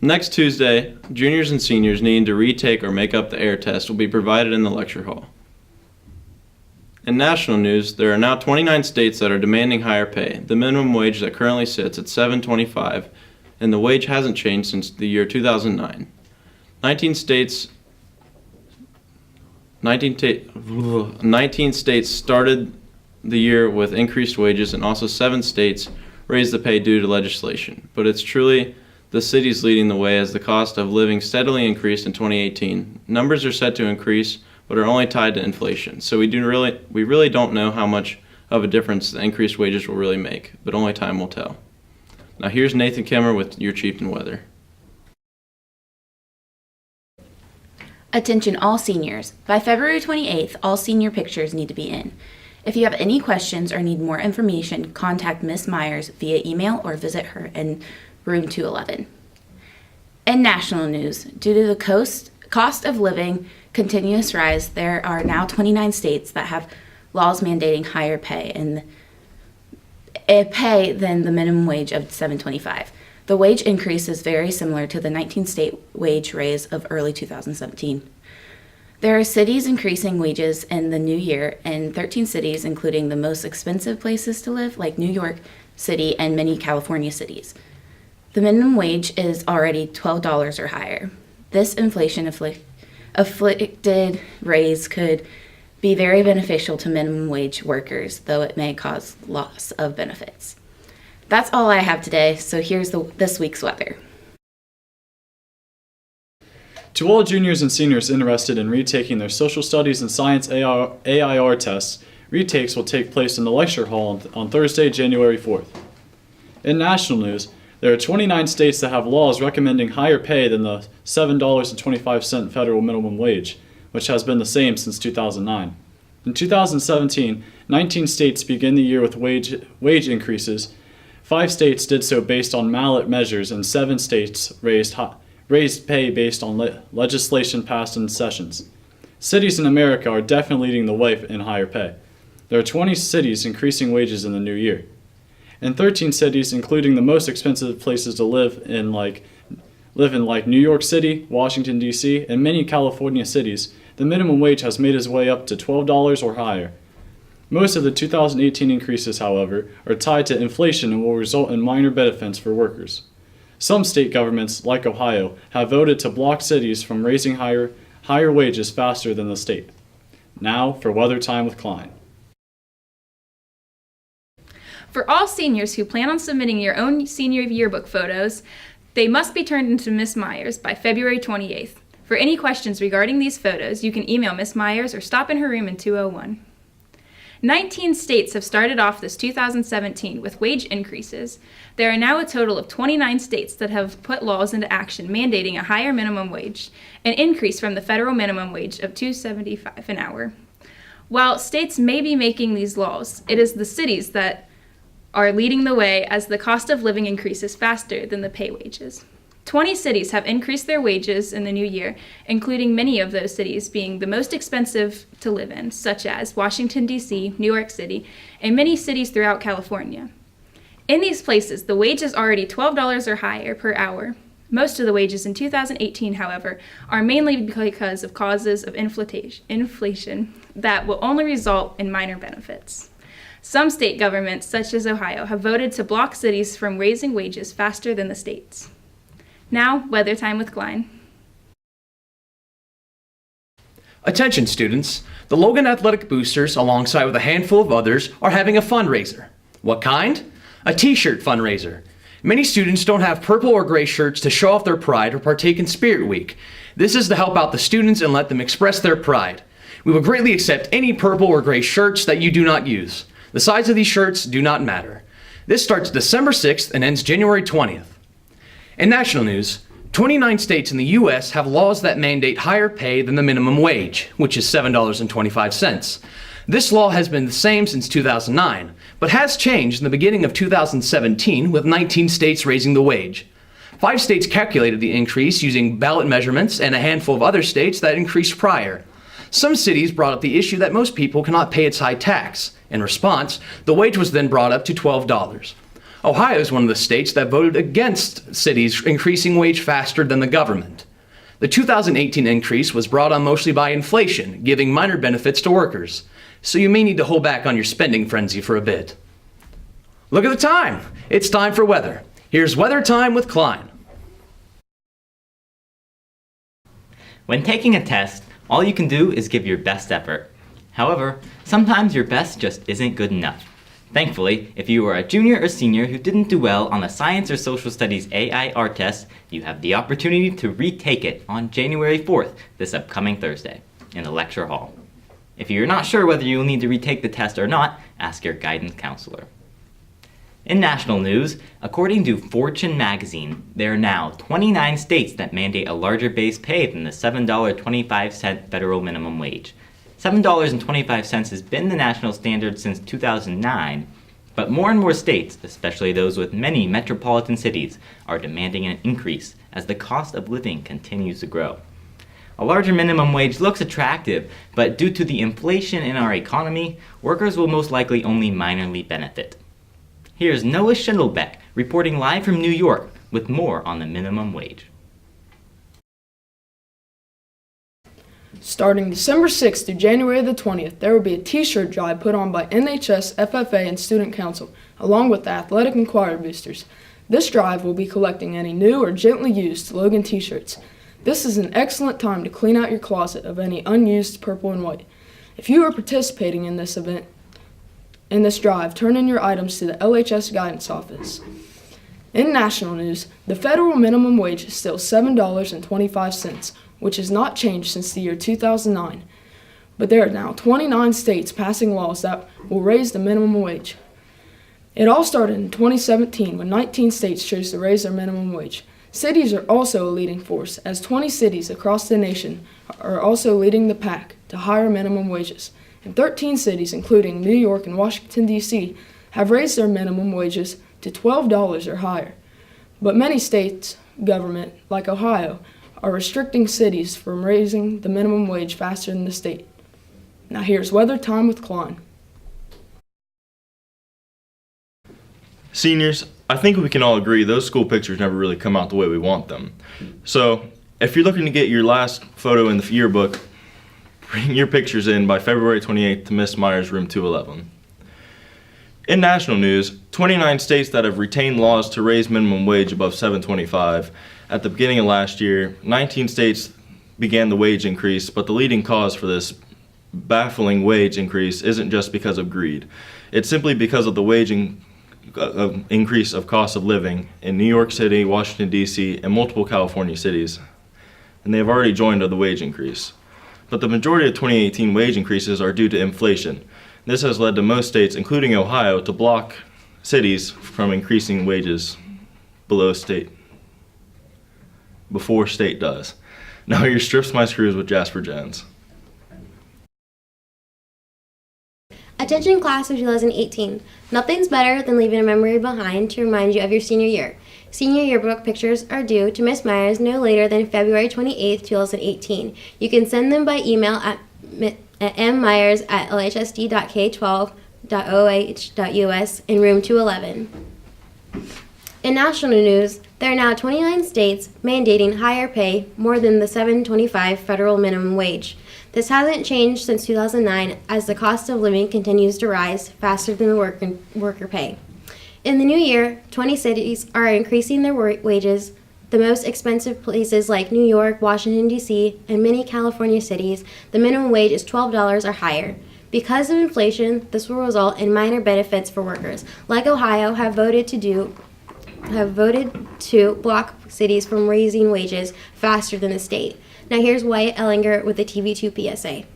Next Tuesday, juniors and seniors needing to retake or make up the air test will be provided in the lecture hall. In national news, there are now 29 states that are demanding higher pay. The minimum wage that currently sits at $7.25, and the wage hasn't changed since the year 2009. 19 states started the year with increased wages, and also 7 states raised the pay due to legislation. But it's truly the cities leading the way as the cost of living steadily increased in 2018. Numbers are set to increase, but are only tied to inflation. So we really don't know how much of a difference the increased wages will really make, but only time will tell. Now here's Nathan Kimmer with your Chieftain weather. Attention all seniors. By February 28th, all senior pictures need to be in. If you have any questions or need more information, contact Ms. Myers via email or visit her in room 211. In national news, due to the cost of living continuous rise, there are now 29 states that have laws mandating higher pay than the minimum wage of $7.25. The wage increase is very similar to the 19-state wage raise of early 2017. There are cities increasing wages in the new year in 13 cities, including the most expensive places to live, like New York City and many California cities. The minimum wage is already $12 or higher. This inflation afflicted raise could be very beneficial to minimum wage workers, though it may cause loss of benefits. That's all I have today, so here's this week's weather. To all juniors and seniors interested in retaking their social studies and science AIR tests, retakes will take place in the lecture hall on Thursday, January 4th. In national news, there are 29 states that have laws recommending higher pay than the $7.25 federal minimum wage, which has been the same since 2009. In 2017, 19 states began the year with wage increases. 5 states did so based on ballot measures, and 7 states raised pay based on legislation passed in sessions. Cities in America are definitely leading the way in higher pay. There are 20 cities increasing wages in the new year. In 13 cities, including the most expensive places to live in like New York City, Washington, D.C., and many California cities, the minimum wage has made its way up to $12 or higher. Most of the 2018 increases, however, are tied to inflation and will result in minor benefits for workers. Some state governments, like Ohio, have voted to block cities from raising higher wages faster than the state. Now for Weather Time with Klein. For all seniors who plan on submitting your own senior yearbook photos, they must be turned into Ms. Myers by February 28th. For any questions regarding these photos, you can email Ms. Myers or stop in her room in 201. 19 states have started off this 2017 with wage increases. There are now a total of 29 states that have put laws into action mandating a higher minimum wage, an increase from the federal minimum wage of $2.75 an hour. While states may be making these laws, it is the cities that are leading the way as the cost of living increases faster than the pay wages. 20 cities have increased their wages in the new year, including many of those cities being the most expensive to live in, such as Washington, D.C., New York City, and many cities throughout California. In these places, the wage is already $12 or higher per hour. Most of the wages in 2018, however, are mainly because of causes of inflation that will only result in minor benefits. Some state governments, such as Ohio, have voted to block cities from raising wages faster than the states. Now, Weather Time with Klein. Attention students, the Logan Athletic Boosters, alongside with a handful of others, are having a fundraiser. What kind? A t-shirt fundraiser. Many students don't have purple or gray shirts to show off their pride or partake in Spirit Week. This is to help out the students and let them express their pride. We will greatly accept any purple or gray shirts that you do not use. The size of these shirts do not matter. This starts December 6th and ends January 20th. In national news, 29 states in the U.S. have laws that mandate higher pay than the minimum wage, which is $7.25. This law has been the same since 2009, but has changed in the beginning of 2017 with 19 states raising the wage. 5 states calculated the increase using ballot measurements and a handful of other states that increased prior. Some cities brought up the issue that most people cannot pay its high tax. In response, the wage was then brought up to $12. Ohio is one of the states that voted against cities increasing wage faster than the government. The 2018 increase was brought on mostly by inflation, giving minor benefits to workers. So you may need to hold back on your spending frenzy for a bit. Look at the time. It's time for weather. Here's Weather Time with Klein. When taking a test, all you can do is give your best effort. However, sometimes your best just isn't good enough. Thankfully, if you are a junior or senior who didn't do well on the Science or Social Studies AIR test, you have the opportunity to retake it on January 4th, this upcoming Thursday, in the lecture hall. If you're not sure whether you'll need to retake the test or not, ask your guidance counselor. In national news, according to Fortune magazine, there are now 29 states that mandate a larger base pay than the $7.25 federal minimum wage. $7.25 has been the national standard since 2009, but more and more states, especially those with many metropolitan cities, are demanding an increase as the cost of living continues to grow. A larger minimum wage looks attractive, but due to the inflation in our economy, workers will most likely only minorly benefit. Here's Noah Schindelbeck reporting live from New York with more on the minimum wage. Starting December 6th through January the 20th, there will be a t-shirt drive put on by NHS, FFA, and Student Council, along with the Athletic and Choir Boosters. This drive will be collecting any new or gently used Logan t-shirts. This is an excellent time to clean out your closet of any unused purple and white. If you are participating in this event, in this drive, turn in your items to the LHS Guidance Office. In national news, the federal minimum wage is still $7.25, which has not changed since the year 2009. But there are now 29 states passing laws that will raise the minimum wage. It all started in 2017 when 19 states chose to raise their minimum wage. Cities are also a leading force, as 20 cities across the nation are also leading the pack to higher minimum wages. And 13 cities, including New York and Washington, D.C., have raised their minimum wages to $12 or higher. But many states' government, like Ohio, are restricting cities from raising the minimum wage faster than the state. Now here's Weather Time with Klein. Seniors, I think we can all agree those school pictures never really come out the way we want them. So if you're looking to get your last photo in the yearbook, bring your pictures in by February 28th to Miss Myers, room 211. In national news, 29 states that have retained laws to raise minimum wage above $7.25. At the beginning of last year, 19 states began the wage increase, but the leading cause for this baffling wage increase isn't just because of greed. It's simply because of the increase of cost of living in New York City, Washington, D.C., and multiple California cities. And they have already joined the wage increase. But the majority of 2018 wage increases are due to inflation. This has led to most states, including Ohio, to block cities from increasing wages before state does. Now your Strips My Screws with Jasper Jones. Attention class of 2018. Nothing's better than leaving a memory behind to remind you of your senior year. Senior yearbook pictures are due to Miss Myers no later than February 28, 2018. You can send them by email at mmyers@lhsd.k12.oh.us in room 211. In national news, there are now 29 states mandating higher pay, more than the $7.25 federal minimum wage. This hasn't changed since 2009 as the cost of living continues to rise faster than the worker pay. In the new year, 20 cities are increasing their wages. The most expensive places like New York, Washington, D.C., and many California cities, the minimum wage is $12 or higher. Because of inflation, this will result in minor benefits for workers, like Ohio have voted to block cities from raising wages faster than the state. Now here's Wyatt Ellinger with the TV2 PSA.